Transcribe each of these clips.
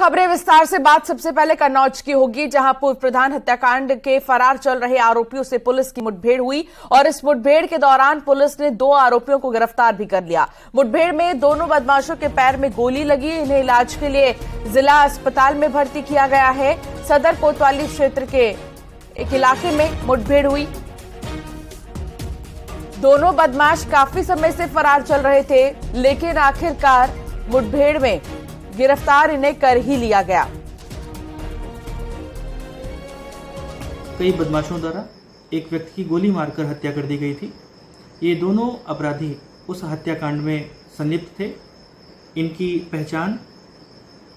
खबरें विस्तार से। बात सबसे पहले कन्नौज की होगी, जहां पूर्व प्रधान हत्याकांड के फरार चल रहे आरोपियों से पुलिस की मुठभेड़ हुई और इस मुठभेड़ के दौरान पुलिस ने 2 आरोपियों को गिरफ्तार भी कर लिया। मुठभेड़ में दोनों बदमाशों के पैर में गोली लगी। इन्हें इलाज के लिए जिला अस्पताल में भर्ती किया गया है। सदर कोतवाली क्षेत्र के एक इलाके में मुठभेड़ हुई। दोनों बदमाश काफी समय से फरार चल रहे थे, लेकिन आखिरकार मुठभेड़ में गिरफ्तार इन्हें कर ही लिया गया। कई बदमाशों द्वारा एक व्यक्ति की गोली मारकर हत्या कर दी गई थी। ये दोनों अपराधी उस हत्याकांड में संलिप्त थे। इनकी पहचान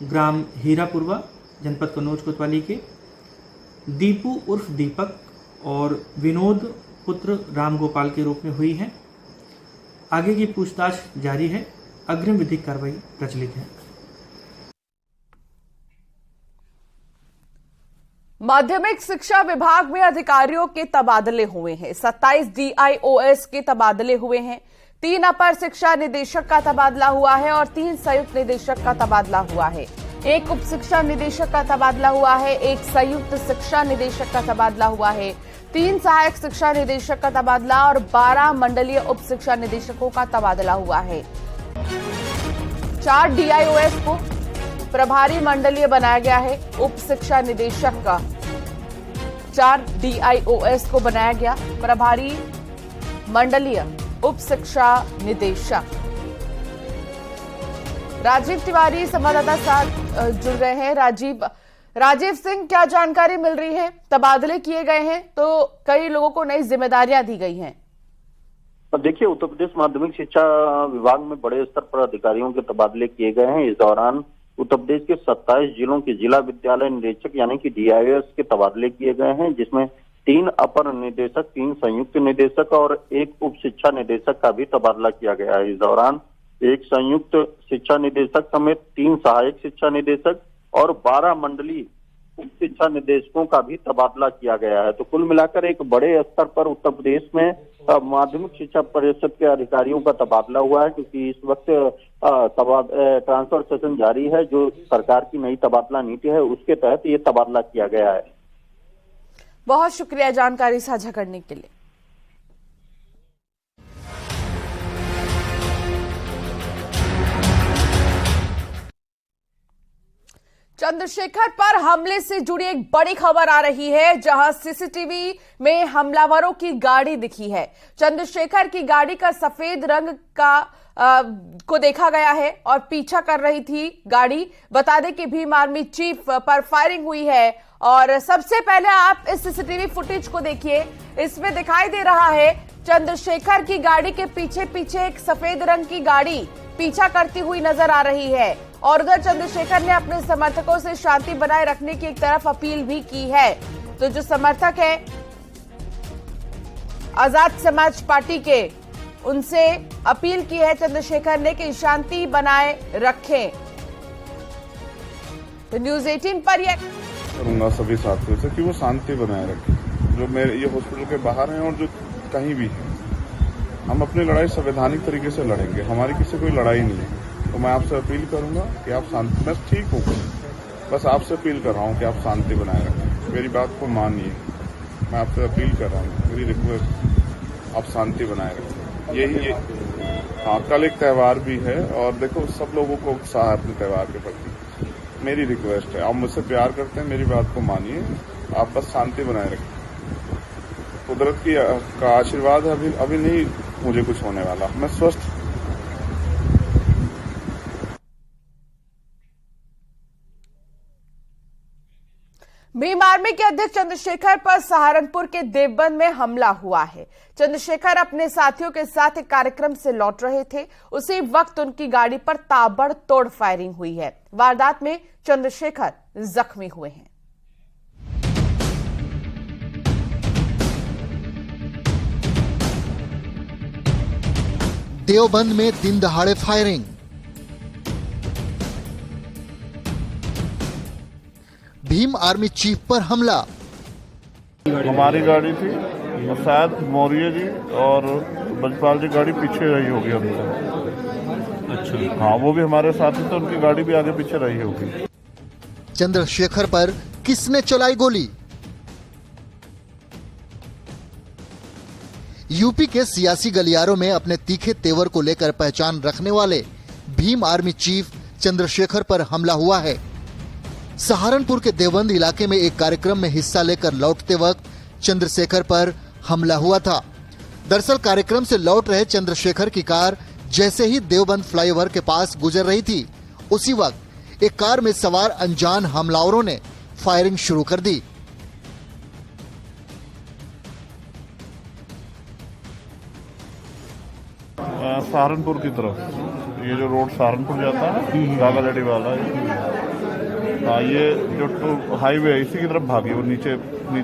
ग्राम हीरापुरवा, जनपद कन्नौज कोतवाली के दीपू उर्फ दीपक और विनोद पुत्र राम गोपाल के रूप में हुई है। आगे की पूछताछ जारी है। अग्रिम विधिक कार्रवाई प्रचलित है। माध्यमिक शिक्षा विभाग में अधिकारियों के तबादले हुए हैं। 27 DIOS के तबादले हुए हैं। 3 अपर शिक्षा निदेशक का तबादला हुआ है और 3 संयुक्त निदेशक का तबादला हुआ है। 1 उप शिक्षा निदेशक का तबादला हुआ है। 1 संयुक्त शिक्षा निदेशक का तबादला हुआ है। 3 सहायक शिक्षा निदेशक का तबादला और 12 मंडलीय उप शिक्षा निदेशकों का तबादला हुआ है। 4 DIOS को प्रभारी मंडलीय बनाया गया है। उप शिक्षा निदेशक का 4 DIOS को बनाया गया प्रभारी मंडलीय उप शिक्षा निदेशक। राजीव तिवारी संवाददाता साथ जुड़ गए हैं। राजीव सिंह, क्या जानकारी मिल रही है? तबादले किए गए हैं तो कई लोगों को नई जिम्मेदारियां दी गई हैं। देखिए, उत्तर प्रदेश माध्यमिक शिक्षा विभाग में बड़े स्तर पर अधिकारियों के तबादले किए गए हैं। इस दौरान उत्तर प्रदेश के 27 जिलों के जिला विद्यालय निदेशक यानी कि DIOS के तबादले किए गए हैं, जिसमें 3 अपर निदेशक, 3 संयुक्त निदेशक और 1 उप शिक्षा निदेशक का भी तबादला किया गया है। इस दौरान 1 संयुक्त शिक्षा निदेशक समेत 3 सहायक शिक्षा निदेशक और 12 मंडलीय उप शिक्षा निदेशकों का भी तबादला किया गया है। तो कुल मिलाकर एक बड़े स्तर पर उत्तर प्रदेश में माध्यमिक शिक्षा परिषद के अधिकारियों का तबादला हुआ है, क्योंकि इस वक्त ट्रांसफर सेशन जारी है। जो सरकार की नई तबादला नीति है उसके तहत ये तबादला किया गया है। बहुत शुक्रिया जानकारी साझा करने के लिए। चंद्रशेखर पर हमले से जुड़ी एक बड़ी खबर आ रही है, जहां सीसीटीवी में हमलावरों की गाड़ी दिखी है। चंद्रशेखर की गाड़ी का सफेद रंग को देखा गया है और पीछा कर रही थी गाड़ी। बता दें कि भीम आर्मी चीफ पर फायरिंग हुई है और सबसे पहले आप इस सीसीटीवी फुटेज को देखिए। इसमें दिखाई दे रहा है चंद्रशेखर की गाड़ी के पीछे पीछे एक सफेद रंग की गाड़ी पीछा करती हुई नजर आ रही है और उधर चंद्रशेखर ने अपने समर्थकों से शांति बनाए रखने की एक तरफ अपील भी की है। तो जो समर्थक है आजाद समाज पार्टी के, उनसे अपील की है चंद्रशेखर ने कि शांति बनाए रखें। तो न्यूज़ 18 पर यह करूंगा सभी साथियों से कि वो शांति बनाए रखें, जो मेरे ये हॉस्पिटल के बाहर हैं और जो कहीं भी हैं। हम अपनी लड़ाई संवैधानिक तरीके से लड़ेंगे, हमारी किसी कोई लड़ाई नहीं है। तो मैं आपसे अपील करूंगा कि आप शांति, मैं ठीक हूँ, बस आपसे अपील कर रहा हूँ कि आप शांति बनाए रखें, मेरी बात को मानिए। मैं आपसे अपील कर रहा हूँ, मेरी रिक्वेस्ट, आप शांति बनाए रखें। यही हाँ, कल एक त्यौहार भी है और देखो सब लोगों को उत्साह है अपने त्यौहार के प्रति। मेरी रिक्वेस्ट है, आप मुझसे प्यार करते हैं, मेरी बात को मानिए, आप बस शांति बनाए रखें। कुदरत का आशीर्वाद है, अभी नहीं मुझे कुछ होने वाला, मैं स्वस्थ। भीम आर्मी के अध्यक्ष चंद्रशेखर पर सहारनपुर के देवबंद में हमला हुआ है। चंद्रशेखर अपने साथियों के साथ एक कार्यक्रम से लौट रहे थे, उसी वक्त उनकी गाड़ी पर ताबड़तोड़ फायरिंग हुई है। वारदात में चंद्रशेखर जख्मी हुए हैं। देवबंद में दिन दहाड़े फायरिंग। भीम आर्मी चीफ पर हमला। हमारी गाड़ी थी और शायद मौर्य जी और बजपाल जी गाड़ी पीछे रही होगी हमसे। अच्छा, हाँ, वो भी हमारे साथ ही, तो उनकी गाड़ी भी आगे पीछे रही होगी। चंद्रशेखर पर किसने चलाई गोली? यूपी के सियासी गलियारों में अपने तीखे तेवर को लेकर पहचान रखने वाले भीम आर्मी चीफ चंद्रशेखर पर हमला हुआ है। सहारनपुर के देवबंद इलाके में एक कार्यक्रम में हिस्सा लेकर लौटते वक्त चंद्रशेखर पर हमला हुआ था। दरअसल कार्यक्रम से लौट रहे चंद्रशेखर की कार जैसे ही देवबंद फ्लाईओवर के पास गुजर रही थी, उसी वक्त एक कार में सवार अनजान हमलावरों ने फायरिंग शुरू कर दी। सहारनपुर की तरफ, ये जो रोड सहारनपुर जाता है गागालड़ी वाला, हाँ, ये जो हाईवे है इसी की तरफ भागी, वो नीचे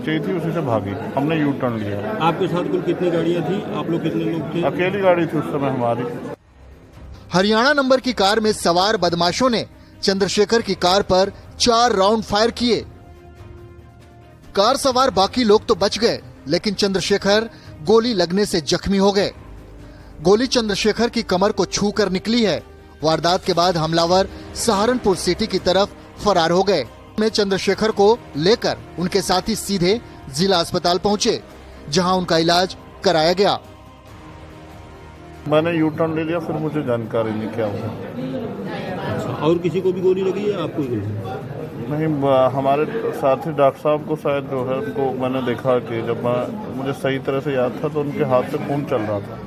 ही थी, उसी से भागी। हमने यू टर्न लिया। आपके साथ कुल कितनी गाड़ियां थी? आप लोग कितने लोग थे? अकेली गाड़ी थी उस समय हमारी। हरियाणा नंबर की कार में सवार बदमाशों ने चंद्रशेखर की कार पर 4 राउंड फायर किए। कार सवार बाकी लोग तो बच गए, लेकिन चंद्रशेखर गोली लगने से जख्मी हो गए। गोली चंद्रशेखर की कमर को छू कर निकली है। वारदात के बाद हमलावर सहारनपुर सिटी की तरफ फरार हो गए। में चंद्रशेखर को लेकर उनके साथी सीधे जिला अस्पताल पहुंचे, जहां उनका इलाज कराया गया। मैंने यू टर्न ले लिया, फिर मुझे जानकारी नहीं क्या हुआ। अच्छा, और किसी को भी गोली लगी है? आपको ही गोली? नहीं, हमारे साथी डॉक्टर साहब को शायद जो है उनको मैंने देखा कि जब मुझे सही तरह से याद था तो उनके हाथ से खून चल रहा था।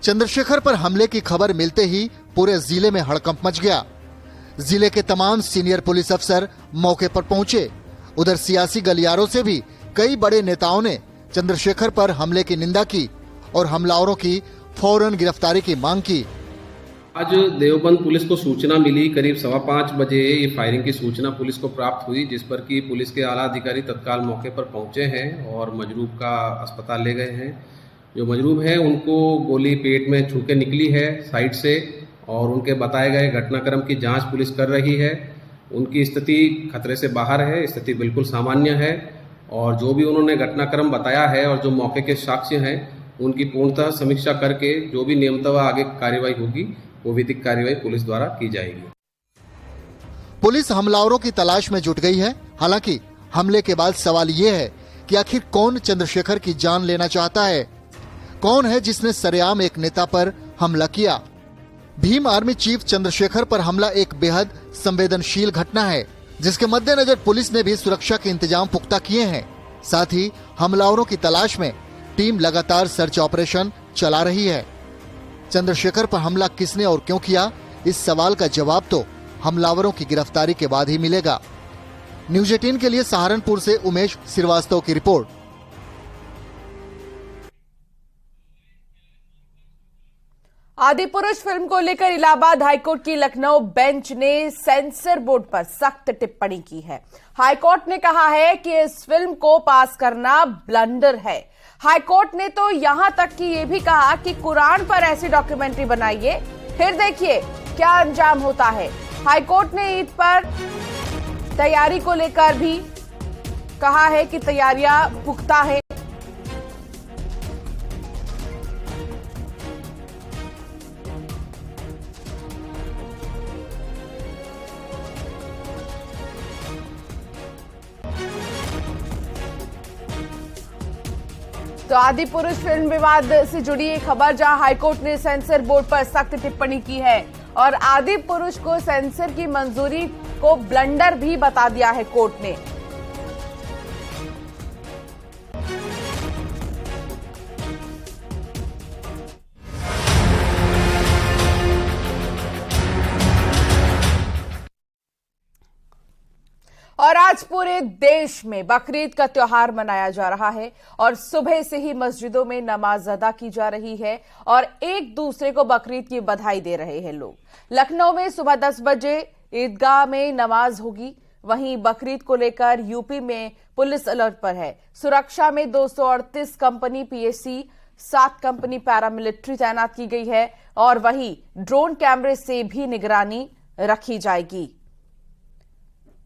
चंद्रशेखर पर हमले की खबर मिलते ही पूरे जिले में हड़कंप मच गया। जिले के तमाम सीनियर पुलिस अफसर मौके पर पहुंचे। उधर सियासी गलियारों से भी कई बड़े नेताओं ने चंद्रशेखर पर हमले की निंदा की और हमलावरों की फौरन गिरफ्तारी की मांग की। आज देवबंद पुलिस को सूचना मिली, करीब 5:15 बजे ये फायरिंग की सूचना पुलिस को प्राप्त हुई, जिस पर कि पुलिस के आला अधिकारी तत्काल मौके पर पहुंचे हैं और मजरूब का अस्पताल ले गए हैं। जो मजरूब हैं उनको गोली पेट में छू के निकली है साइड से, और उनके बताए गए घटनाक्रम की जांच पुलिस कर रही है। उनकी स्थिति खतरे से बाहर है, स्थिति बिल्कुल सामान्य है, और जो भी उन्होंने घटनाक्रम बताया है और जो मौके के साक्ष्य हैं उनकी पूर्णतः समीक्षा करके जो भी नियमतः आगे कार्रवाई होगी वो विधिक कार्रवाई पुलिस द्वारा की जाएगी। पुलिस हमलावरों की तलाश में जुट गई है। हालांकि हमले के बाद सवाल ये है कि आखिर कौन चंद्रशेखर की जान लेना चाहता है? कौन है जिसने सरेआम एक नेता पर हमला किया? भीम आर्मी चीफ चंद्रशेखर पर हमला एक बेहद संवेदनशील घटना है, जिसके मद्देनजर पुलिस ने भी सुरक्षा के इंतजाम पुख्ता किए हैं। साथ ही हमलावरों की तलाश में टीम लगातार सर्च ऑपरेशन चला रही है। चंद्रशेखर पर हमला किसने और क्यों किया, इस सवाल का जवाब तो हमलावरों की गिरफ्तारी के बाद ही मिलेगा। न्यूज 18 के लिए सहारनपुर से उमेश श्रीवास्तव की रिपोर्ट। आदिपुरुष फिल्म को लेकर इलाहाबाद हाईकोर्ट की लखनऊ बेंच ने सेंसर बोर्ड पर सख्त टिप्पणी की है। हाईकोर्ट ने कहा है कि इस फिल्म को पास करना ब्लंडर है। हाईकोर्ट ने तो यहां तक कि ये भी कहा कि कुरान पर ऐसी डॉक्यूमेंट्री बनाइए, फिर देखिए क्या अंजाम होता है। हाईकोर्ट ने ईद पर तैयारी को लेकर भी कहा है कि तैयारियां पुख्ता है। तो आदिपुरुष फिल्म विवाद से जुड़ी एक खबर, जहां हाईकोर्ट ने सेंसर बोर्ड पर सख्त टिप्पणी की है और आदिपुरुष को सेंसर की मंजूरी को ब्लंडर भी बता दिया है कोर्ट ने। और आज पूरे देश में बकरीद का त्योहार मनाया जा रहा है और सुबह से ही मस्जिदों में नमाज अदा की जा रही है और एक दूसरे को बकरीद की बधाई दे रहे हैं लोग। लखनऊ में सुबह 10 बजे ईदगाह में नमाज होगी। वहीं बकरीद को लेकर यूपी में पुलिस अलर्ट पर है। सुरक्षा में 238 कंपनी पीएसी, 7 कंपनी पैरामिलिट्री तैनात की गई है और वहीं ड्रोन कैमरे से भी निगरानी रखी जाएगी।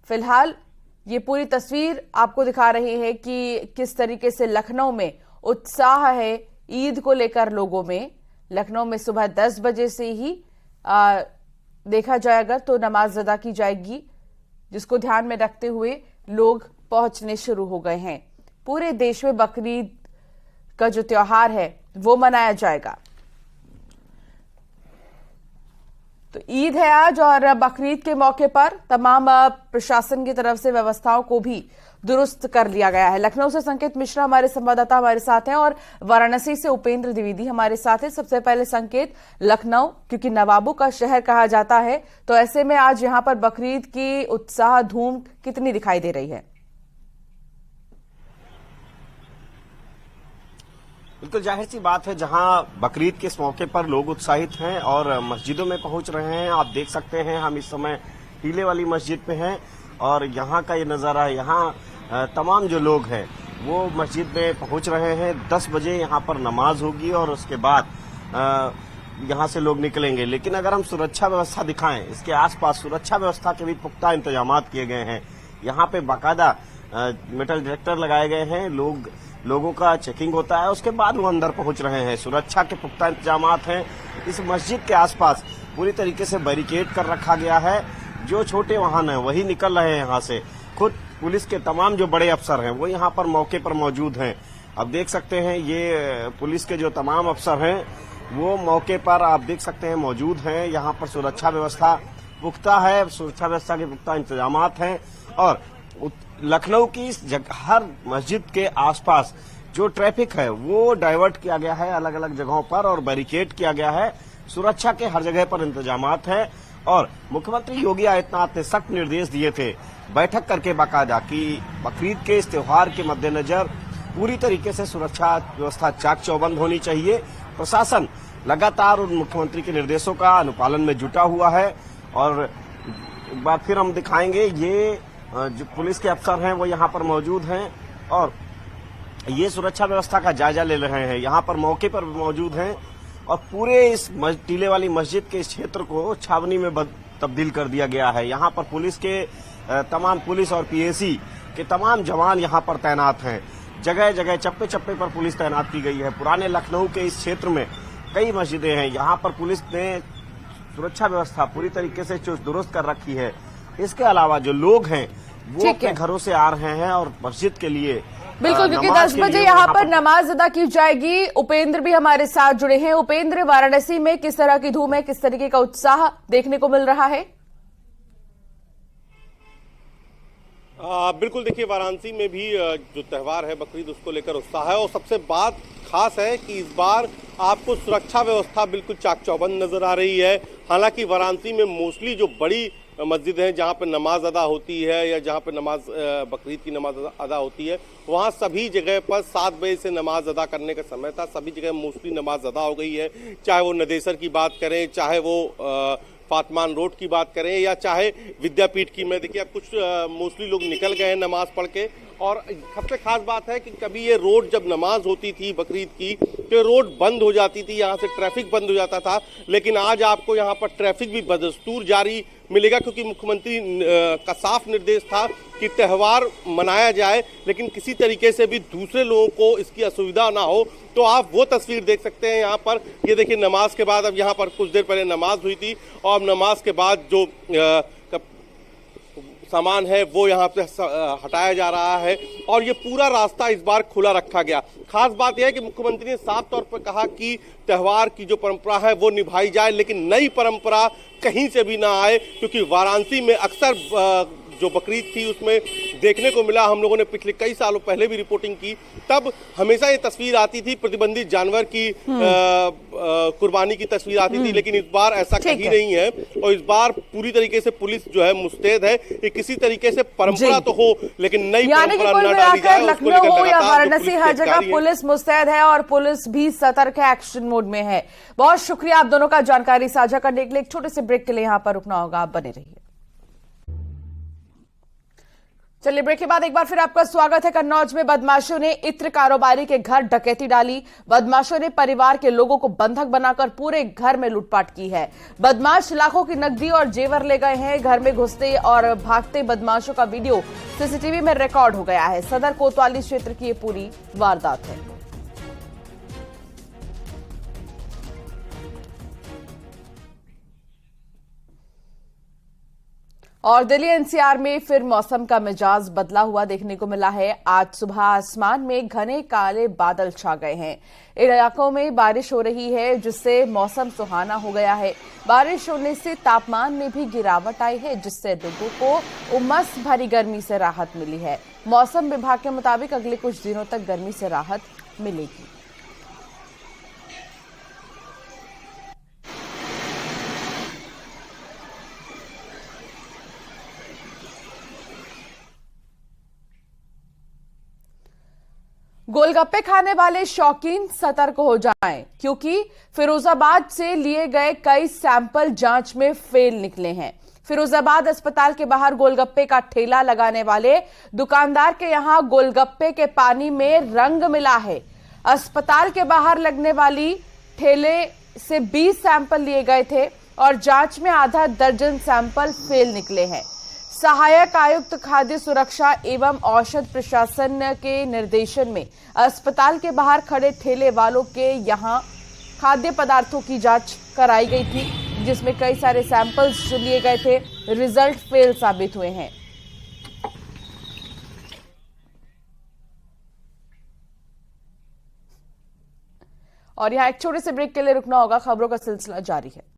फिलहाल ये पूरी तस्वीर आपको दिखा रहे हैं कि किस तरीके से लखनऊ में उत्साह है ईद को लेकर लोगों में। लखनऊ में सुबह 10 बजे से ही देखा जाएगा तो नमाज अदा की जाएगी जिसको ध्यान में रखते हुए लोग पहुंचने शुरू हो गए हैं। पूरे देश में बकरीद का जो त्योहार है वो मनाया जाएगा। तो ईद है आज और बकरीद के मौके पर तमाम प्रशासन की तरफ से व्यवस्थाओं को भी दुरुस्त कर लिया गया है। लखनऊ से संकेत मिश्रा हमारे संवाददाता हमारे साथ हैं और वाराणसी से उपेंद्र द्विवेदी हमारे साथ हैं। सबसे पहले संकेत, लखनऊ क्योंकि नवाबों का शहर कहा जाता है, तो ऐसे में आज यहां पर बकरीद की उत्साह धूम कितनी दिखाई दे रही है? बिल्कुल जाहिर सी बात है, जहां बकरीद के इस मौके पर लोग उत्साहित हैं और मस्जिदों में पहुंच रहे हैं। आप देख सकते हैं हम इस समय टीले वाली मस्जिद पे हैं और यहाँ का ये नज़ारा है। यहाँ तमाम जो लोग हैं वो मस्जिद में पहुंच रहे हैं। 10 बजे यहाँ पर नमाज होगी और उसके बाद यहाँ से लोग निकलेंगे। लेकिन अगर हम सुरक्षा व्यवस्था दिखाएं, इसके आसपास सुरक्षा व्यवस्था के भी पुख्ता इंतजाम किए गए हैं। यहाँ पे बाकायदा मेटल डिटेक्टर लगाए गए हैं, लोगों का चेकिंग होता है, उसके बाद वो अंदर पहुंच रहे हैं। सुरक्षा के पुख्ता इंतजाम हैं। इस मस्जिद के आसपास पूरी तरीके से बैरिकेड कर रखा गया है। जो छोटे वाहन हैं वही निकल रहे हैं यहाँ से। खुद पुलिस के तमाम जो बड़े अफसर हैं वो यहाँ पर मौके पर मौजूद हैं। अब देख सकते हैं ये पुलिस के जो तमाम अफसर हैं वो मौके पर आप देख सकते हैं मौजूद हैं। यहाँ पर सुरक्षा व्यवस्था पुख्ता है, सुरक्षा व्यवस्था के पुख्ता इंतजाम हैं और लखनऊ की हर मस्जिद के आसपास जो ट्रैफिक है वो डाइवर्ट किया गया है अलग अलग जगहों पर और बैरिकेड किया गया है। सुरक्षा के हर जगह पर इंतजाम हैं और मुख्यमंत्री योगी आदित्यनाथ ने सख्त निर्देश दिए थे बैठक करके बाकायदा कि बकरीद के इस त्योहार के मद्देनजर पूरी तरीके से सुरक्षा व्यवस्था चाक चौबंद होनी चाहिए। प्रशासन लगातार उन मुख्यमंत्री के निर्देशों का अनुपालन में जुटा हुआ है और एक बार फिर हम दिखाएंगे ये जो पुलिस के अफसर हैं वो यहाँ पर मौजूद हैं और ये सुरक्षा व्यवस्था का जायजा ले रहे हैं। यहाँ पर मौके पर मौजूद हैं और पूरे इस टीले वाली मस्जिद के इस क्षेत्र को छावनी में तब्दील कर दिया गया है। यहाँ पर पुलिस के तमाम पुलिस और पीएसी के तमाम जवान यहाँ पर तैनात हैं। जगह जगह चप्पे चप्पे पर पुलिस तैनात की गई है। पुराने लखनऊ के इस क्षेत्र में कई मस्जिदें हैं, यहाँ पर पुलिस ने सुरक्षा व्यवस्था पूरी तरीके से चुस्त दुरुस्त कर रखी है। इसके अलावा जो लोग हैं वो अपने घरों से आ रहे हैं और मस्जिद के लिए बिल्कुल, क्योंकि 10 बजे यहाँ पर नमाज अदा की जाएगी। उपेंद्र भी हमारे साथ जुड़े हैं। उपेंद्र, वाराणसी में किस तरह की धूम है, किस तरीके का उत्साह देखने को मिल रहा है? बिल्कुल, देखिए वाराणसी में भी जो त्यौहार है बकरीद उसको लेकर उत्साह है और सबसे बात खास है कि इस बार आपको सुरक्षा व्यवस्था बिल्कुल चाक चौबंद नजर आ रही है। हालांकि वाराणसी में मोस्टली जो बड़ी मस्जिद हैं जहां पर नमाज अदा होती है या जहां पर नमाज बकरीद की नमाज अदा होती है वहां सभी जगह पर 7 बजे से नमाज अदा करने का समय था। सभी जगह मोस्टली नमाज अदा हो गई है, चाहे वो नदेसर की बात करें, चाहे वो फातमान रोड की बात करें या चाहे विद्यापीठ की में। देखिए अब कुछ मोस्टली लोग निकल गए हैं नमाज पढ़ के। और सबसे खास बात है कि कभी ये रोड जब नमाज होती थी बकरीद की तो रोड बंद हो जाती थी, यहाँ से ट्रैफिक बंद हो जाता था। लेकिन आज आपको यहाँ पर ट्रैफिक भी बदस्तूर जारी मिलेगा क्योंकि मुख्यमंत्री का साफ निर्देश था कि त्यौहार मनाया जाए लेकिन किसी तरीके से भी दूसरे लोगों को इसकी असुविधा ना हो। तो आप वो तस्वीर देख सकते हैं यहाँ पर। ये देखिए नमाज के बाद अब यहाँ पर कुछ देर पहले नमाज हुई थी और अब नमाज के बाद जो सामान है वो यहाँ पे हटाया जा रहा है और ये पूरा रास्ता इस बार खुला रखा गया। खास बात यह है कि मुख्यमंत्री ने साफ तौर पर कहा कि त्यौहार की जो परंपरा है वो निभाई जाए लेकिन नई परंपरा कहीं से भी ना आए, क्योंकि वाराणसी में अक्सर जो बकरीद थी उसमें देखने को मिला, हम लोगों ने पिछले कई सालों पहले भी रिपोर्टिंग की, तब हमेशा ये तस्वीर आती थी प्रतिबंधित जानवर की कुर्बानी की तस्वीर आती थी। लेकिन इस बार ऐसा कहीं नहीं है और इस बार पूरी तरीके से पुलिस जो है मुस्तैद है कि किसी तरीके से परंपरा तो हो लेकिन नई परंपरा न डाली जाए। लखनऊ हो या वाराणसी, हर जगह पुलिस मुस्तैद है और पुलिस भी सतर्क है, एक्शन मोड में है। बहुत शुक्रिया आप दोनों का जानकारी साझा करने के लिए। एक छोटे से ब्रेक के लिए यहाँ पर रुकना होगा, आप बने रहिए। चलिए ब्रेक के बाद एक बार फिर आपका स्वागत है। कन्नौज में बदमाशों ने इत्र कारोबारी के घर डकैती डाली। बदमाशों ने परिवार के लोगों को बंधक बनाकर पूरे घर में लूटपाट की है। बदमाश लाखों की नकदी और जेवर ले गए हैं। घर में घुसते और भागते बदमाशों का वीडियो सीसीटीवी में रिकॉर्ड हो गया है। सदर कोतवाली क्षेत्र की ये पूरी वारदात है। और दिल्ली एनसीआर में फिर मौसम का मिजाज बदला हुआ देखने को मिला है। आज सुबह आसमान में घने काले बादल छा गए हैं। इन इलाकों में बारिश हो रही है, जिससे मौसम सुहाना हो गया है। बारिश होने से तापमान में भी गिरावट आई है, जिससे लोगों को उमस भरी गर्मी से राहत मिली है। मौसम विभाग के मुताबिक अगले कुछ दिनों तक गर्मी से राहत मिलेगी। गोलगप्पे खाने वाले शौकीन सतर्क हो जाएं, क्योंकि फिरोजाबाद से लिए गए कई सैंपल जांच में फेल निकले हैं। फिरोजाबाद अस्पताल के बाहर गोलगप्पे का ठेला लगाने वाले दुकानदार के यहां गोलगप्पे के पानी में रंग मिला है। अस्पताल के बाहर लगने वाली ठेले से 20 सैंपल लिए गए थे और जांच में आधा दर्जन सैंपल फेल निकले हैं। सहायक आयुक्त खाद्य सुरक्षा एवं औषध प्रशासन के निर्देशन में अस्पताल के बाहर खड़े ठेले वालों के यहां खाद्य पदार्थों की जांच कराई गई थी, जिसमें कई सारे सैंपल्स जो लिए गए थे रिजल्ट फेल साबित हुए हैं। और यहां एक छोटे से ब्रेक के लिए रुकना होगा, खबरों का सिलसिला जारी है।